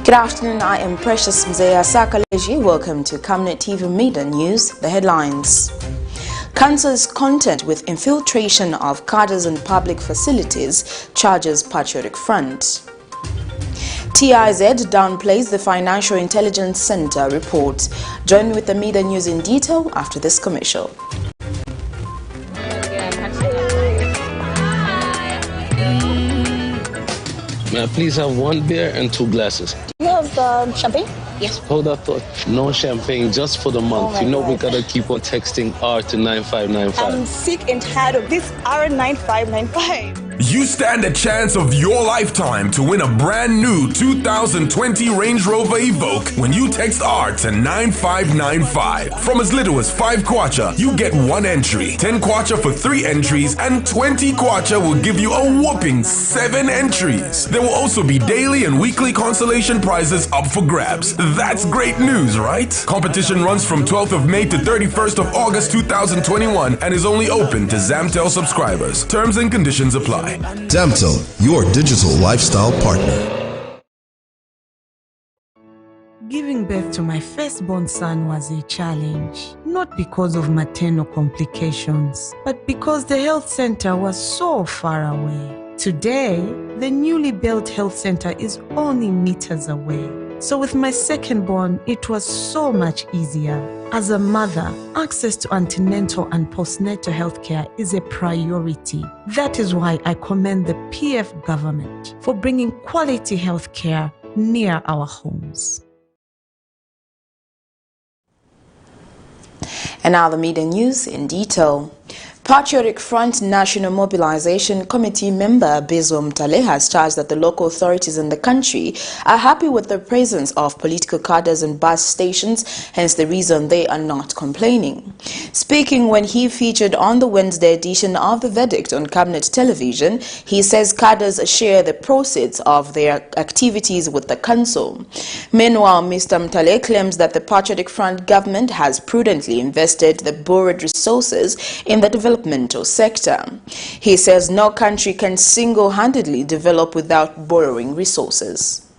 Good afternoon, I am Precious Mzea Sakaleji. Welcome to Camnet TV Media News. The headlines. Council's content with infiltration of cadres in public facilities, charges Patriotic Front. TIZ downplays the Financial Intelligence Center report. Join me with the media news in detail after this commercial. May I please have one beer and 2 glasses? Do you have champagne? Yes. Hold that thought. No champagne, just for the month. You know we gotta keep on texting R to 9595. I'm sick and tired of this R9595. You stand a chance of your lifetime to win a brand new 2020 Range Rover Evoque when you text R to 9595. From as little as 5 kwacha, you get 1 entry. 10 kwacha for 3 entries, and 20 kwacha will give you a whopping 7 entries. There will also be daily and weekly consolation prizes up for grabs. That's great news, right? Competition runs from 12th of May to 31st of August 2021 and is only open to Zamtel subscribers. Terms and conditions apply. Zamtel, your digital lifestyle partner. Giving birth to my firstborn son was a challenge, not because of maternal complications, but because the health center was so far away. Today, the newly built health center is only meters away. So with my second-born, it was so much easier. As a mother, access to antenatal and postnatal healthcare is a priority. That is why I commend the PF government for bringing quality healthcare near our homes. And now the media news in detail. Patriotic Front National Mobilization Committee member Bezom Tale has charged that the local authorities in the country are happy with the presence of political cadres in bus stations, hence the reason they are not complaining. Speaking when he featured on the Wednesday edition of The Verdict on Camnet television, he says cadres share the proceeds of their activities with the council. Meanwhile, Mr. Mtale claims that the Patriotic Front government has prudently invested the borrowed resources in the developmental sector. He says no country can single-handedly develop without borrowing resources.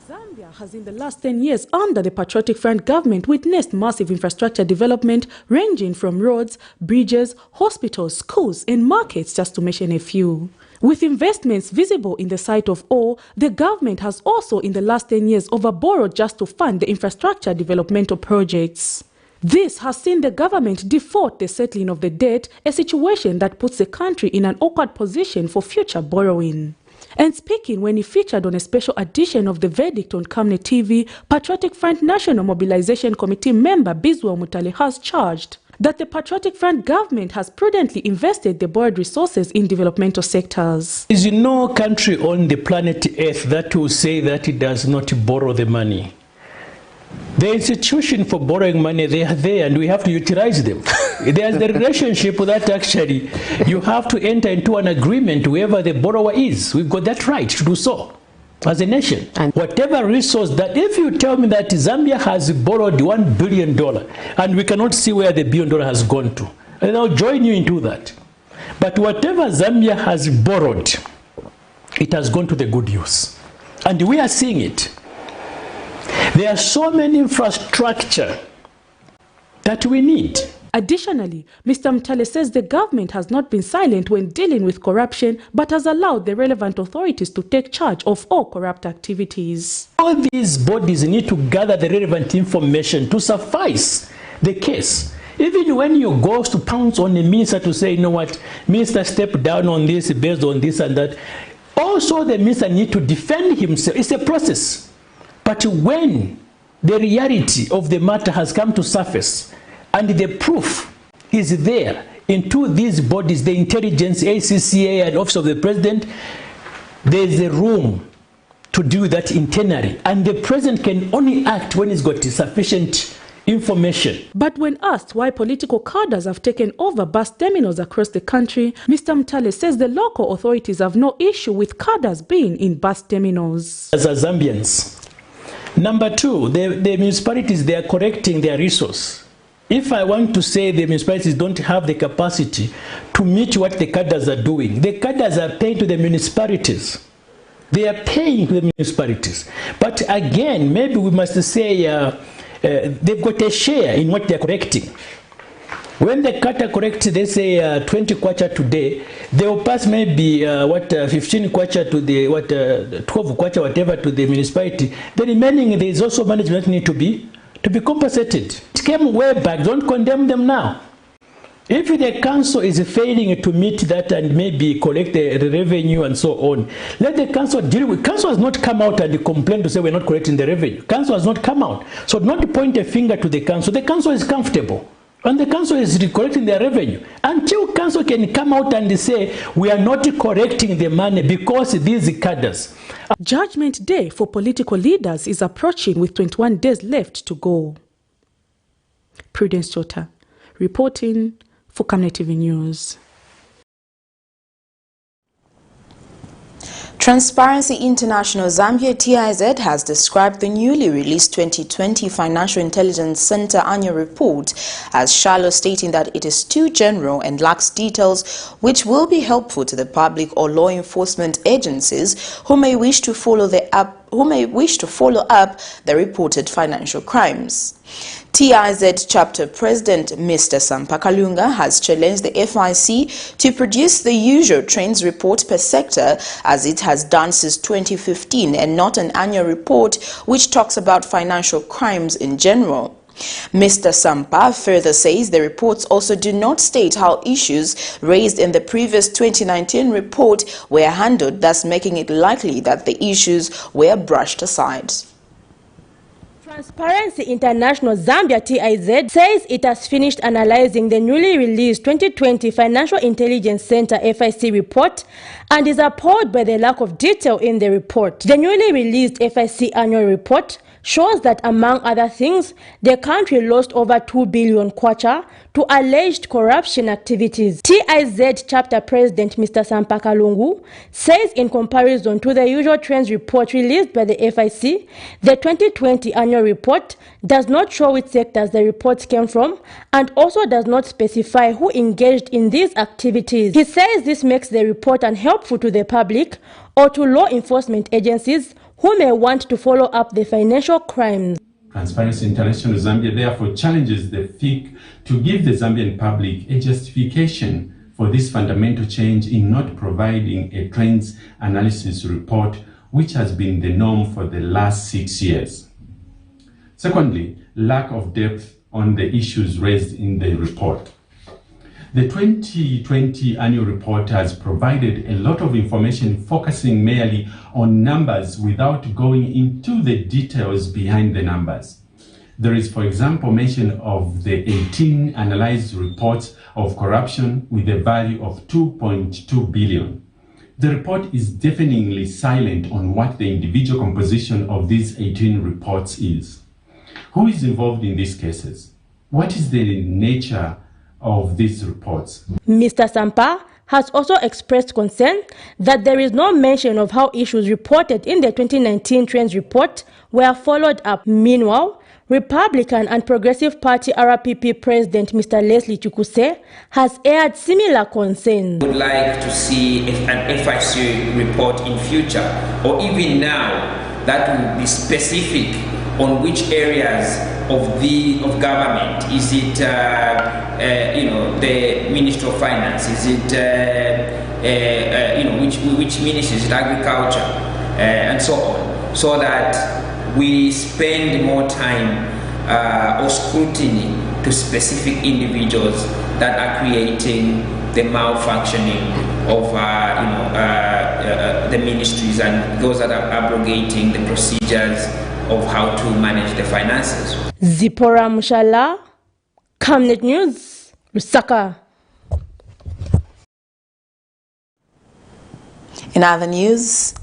Zambia has in the last 10 years under the Patriotic Front government witnessed massive infrastructure development ranging from roads, bridges, hospitals, schools and markets, just to mention a few. With investments visible in the sight of all, the government has also in the last 10 years overborrowed just to fund the infrastructure developmental projects. This has seen the government default the settling of the debt, a situation that puts the country in an awkward position for future borrowing. And speaking when he featured on a special edition of The Verdict on Camnet TV, Patriotic Front National Mobilization Committee member Bezom Tale has charged that the Patriotic Front government has prudently invested the borrowed resources in developmental sectors. There is no country on the planet Earth that will say that it does not borrow the money. The institution for borrowing money, they are there and we have to utilize them. There's the relationship that actually you have to enter into an agreement wherever the borrower is. We've got that right to do so as a nation. And whatever resource that, if you tell me that Zambia has borrowed $1 billion and we cannot see where the $1 billion has gone to, and I'll join you into that. But whatever Zambia has borrowed, it has gone to the good use. And we are seeing it. There are so many infrastructure that we need. Additionally, Mr. Mtale says the government has not been silent when dealing with corruption, but has allowed the relevant authorities to take charge of all corrupt activities. All these bodies need to gather the relevant information to suffice the case. Even when you go to pounce on the minister to say, you know what, minister, step down on this based on this and that, also the minister needs to defend himself. It's a process. But when the reality of the matter has come to surface and the proof is there into these bodies, the intelligence, ACCA and Office of the President, there is a room to do that internally. And the President can only act when he's got sufficient information. But when asked why political cadres have taken over bus terminals across the country, Mr. Mtale says the local authorities have no issue with cadres being in bus terminals. As Zambians, number two, the municipalities, they are correcting their resource. If I want to say the municipalities don't have the capacity to meet what the cadres are doing, the cadres are paying to the municipalities. They are paying the municipalities. But again, maybe we must say they've got a share in what they're correcting. When the kata correct, they say 20 kwacha today, they will pass maybe 15 kwacha to the 12 kwacha, whatever, to the municipality. The remaining, there is also management need to be compensated. It came way back. Don't condemn them now. If the council is failing to meet that and maybe collect the revenue and so on, let the council deal with. Council has not come out and complain to say we're not collecting the revenue. Council has not come out. So not point a finger to the council. The council is comfortable. And the council is collecting their revenue. Until council can come out and say, we are not correcting the money because these cadres. Judgment Day for political leaders is approaching with 21 days left to go. Prudence Chota, reporting for Camnet TV News. Transparency International Zambia TIZ has described the newly released 2020 Financial Intelligence Center annual report as shallow, stating that it is too general and lacks details which will be helpful to the public or law enforcement agencies who may wish to follow up the reported financial crimes. TIZ Chapter President Mr. Sampakalunga has challenged the FIC to produce the usual trends report per sector as it has done since 2015 and not an annual report which talks about financial crimes in general. Mr. Sampa further says the reports also do not state how issues raised in the previous 2019 report were handled, thus making it likely that the issues were brushed aside. Transparency International Zambia TIZ says it has finished analyzing the newly released 2020 Financial Intelligence Center FIC report and is appalled by the lack of detail in the report. The newly released FIC annual report shows that, among other things, the country lost over 2 billion kwacha to alleged corruption activities. TIZ Chapter President Mr. Sampakalungu says in comparison to the usual trends report released by the FIC, the 2020 annual report does not show which sectors the reports came from and also does not specify who engaged in these activities. He says this makes the report unhelpful to the public or to law enforcement agencies who may want to follow up the financial crimes. Transparency International Zambia therefore challenges the FIC to give the Zambian public a justification for this fundamental change in not providing a trends analysis report, which has been the norm for the last 6 years. Secondly, lack of depth on the issues raised in the report. The 2020 annual report has provided a lot of information focusing merely on numbers without going into the details behind the numbers. There is, for example, mention of the 18 analyzed reports of corruption with a value of 2.2 billion. The report is deafeningly silent on what the individual composition of these 18 reports is. Who is involved in these cases? What is the nature of these reports? Mr. Sampa has also expressed concern that there is no mention of how issues reported in the 2019 Trends Report were followed up. Meanwhile, Republican and Progressive Party RPP President Mr. Leslie Chukuse has aired similar concerns. We would like to see an FIC report in future, or even now, that will be specific on which areas of government. Is it the Ministry of Finance? Is it which ministry? Is it agriculture and so on? So that we spend more time or scrutiny to specific individuals that are creating the malfunctioning of the ministries and those that are abrogating the procedures of how to manage the finances. Zipporah Mushala, Camnet News, Lusaka. In other news,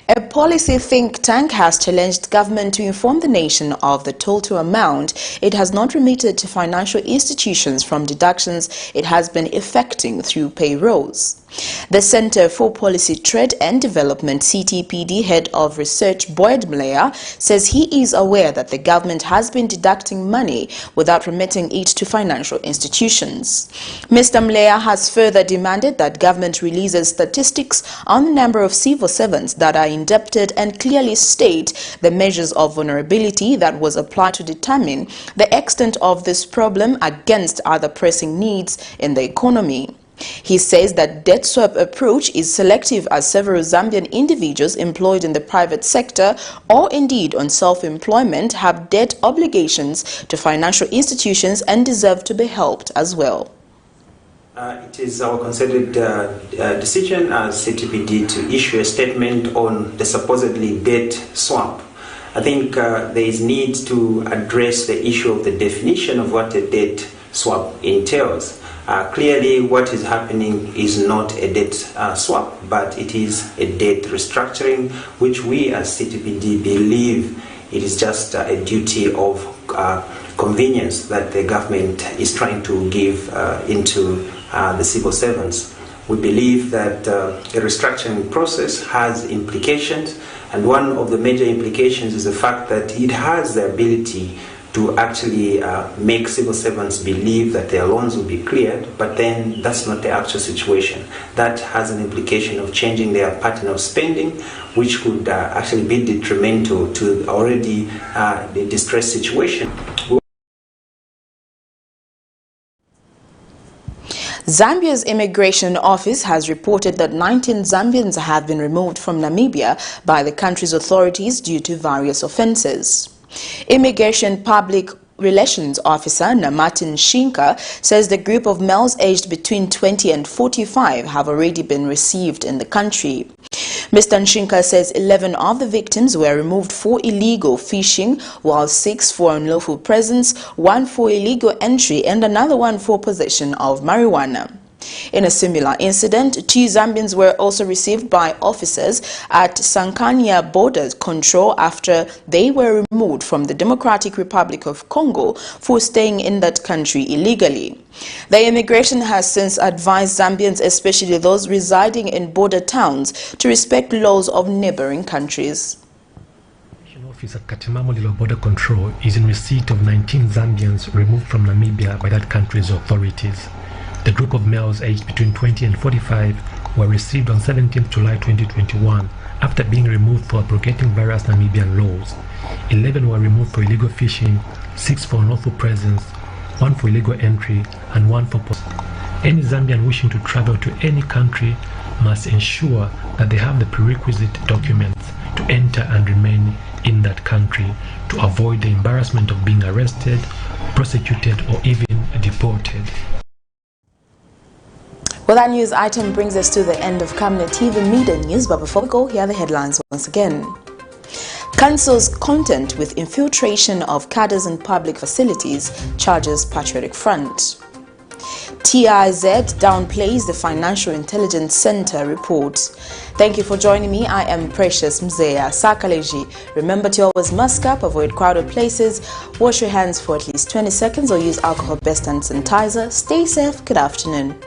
a policy think tank has challenged government to inform the nation of the total amount it has not remitted to financial institutions from deductions it has been effecting through payrolls. The Center for Policy Trade and Development CTPD head of research Boyd Mleya says he is aware that the government has been deducting money without remitting it to financial institutions. Mr. Mleya has further demanded that government releases statistics on the number of civil servants that are indebted and clearly state the measures of vulnerability that was applied to determine the extent of this problem against other pressing needs in the economy. He says that debt swap approach is selective as several Zambian individuals employed in the private sector or indeed on self-employment have debt obligations to financial institutions and deserve to be helped as well. It is our considered decision as CTPD to issue a statement on the supposedly debt swap. I think there is need to address the issue of the definition of what a debt swap entails. Clearly, what is happening is not a debt swap, but it is a debt restructuring, which we as CTPD believe it is just a duty of convenience that the government is trying to give into the civil servants. We believe that the restructuring process has implications, and one of the major implications is the fact that it has the ability to actually make civil servants believe that their loans will be cleared, but then that's not the actual situation. That has an implication of changing their pattern of spending, which could actually be detrimental to already the distressed situation. Zambia's Immigration Office has reported that 19 Zambians have been removed from Namibia by the country's authorities due to various offences. Immigration Public Relations Officer Martin Shinka says the group of males aged between 20 and 45 have already been received in the country. Mr. Nshinka says 11 of the victims were removed for illegal fishing, while 6 for unlawful presence, 1 for illegal entry and another 1 for possession of marijuana. In a similar incident, 2 Zambians were also received by officers at Sankania Border Control after they were removed from the Democratic Republic of Congo for staying in that country illegally. The immigration has since advised Zambians, especially those residing in border towns, to respect laws of neighboring countries. The office at Katimamulilo Border Control is in receipt of 19 Zambians removed from Namibia by that country's authorities. The group of males aged between 20 and 45 were received on 17 July 2021 after being removed for abrogating various Namibian laws. 11 were removed for illegal fishing, 6 for unlawful presence, 1 for illegal entry, and 1 for Any Zambian wishing to travel to any country must ensure that they have the prerequisite documents to enter and remain in that country to avoid the embarrassment of being arrested, prosecuted, or even deported. Well, that news item brings us to the end of Camnet TV Media News, but before we go, here are the headlines once again. Council's content with infiltration of CADRES in public facilities, charges Patriotic Front. TIZ downplays the Financial Intelligence Center report. Thank you for joining me. I am Precious Mzeya Sakaleji. Remember to always mask up, avoid crowded places, wash your hands for at least 20 seconds or use alcohol-based hand sanitizer. Stay safe. Good afternoon.